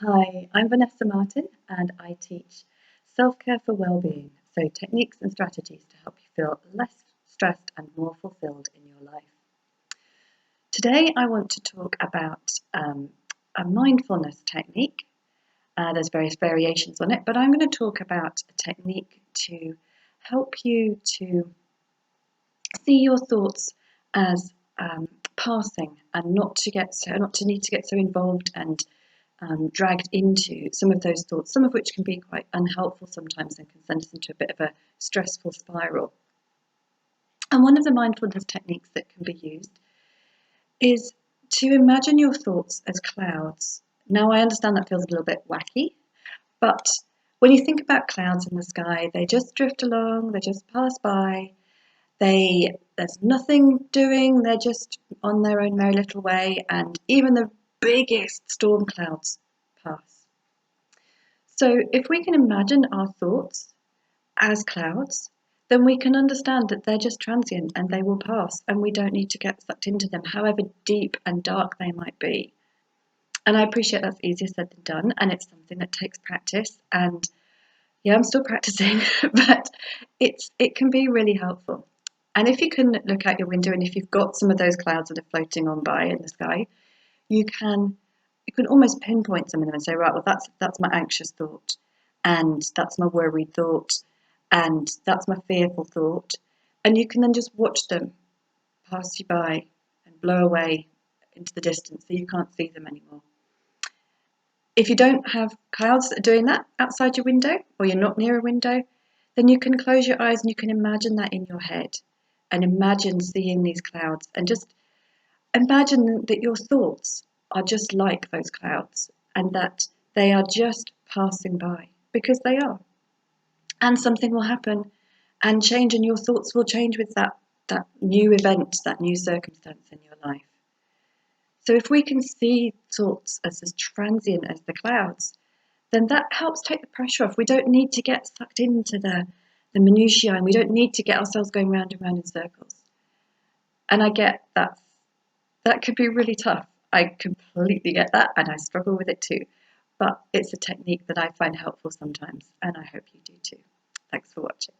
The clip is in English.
Hi, I'm Vanessa Martin and I teach self-care for well-being, so techniques and strategies to help you feel less stressed and more fulfilled in your life. Today I want to talk about a mindfulness technique. There's various variations on it, but I'm going to talk about a technique to help you to see your thoughts as passing and not to need to get so involved and dragged into some of those thoughts, some of which can be quite unhelpful sometimes and can send us into a bit of a stressful spiral. And one of the mindfulness techniques that can be used is to imagine your thoughts as clouds. Now, I understand that feels a little bit wacky, but when you think about clouds in the sky, they just drift along, they just pass by, there's nothing doing, they're just on their own merry little way, and even the biggest storm clouds pass. So if we can imagine our thoughts as clouds, then we can understand that they're just transient and they will pass, and we don't need to get sucked into them, however deep and dark they might be. And I appreciate that's easier said than done, and it's something that takes practice. And yeah, I'm still practicing, but it can be really helpful. And if you can look out your window, and if you've got some of those clouds that are floating on by in the sky, you can almost pinpoint some of them and say, right, well, that's my anxious thought, and that's my worried thought, and that's my fearful thought. And you can then just watch them pass you by and blow away into the distance so you can't see them anymore. If you don't have clouds that are doing that outside your window, or you're not near a window, then you can close your eyes and you can imagine that in your head and imagine seeing these clouds and just imagine that your thoughts are just like those clouds and that they are just passing by, because they are. And something will happen and change, and your thoughts will change with that new event, that new circumstance in your life. So if we can see thoughts as transient as the clouds, then that helps take the pressure off. We don't need to get sucked into the minutiae, and we don't need to get ourselves going round and round in circles. And I get that could be really tough. I completely get that, and I struggle with it too. But it's a technique that I find helpful sometimes, and I hope you do too. Thanks for watching.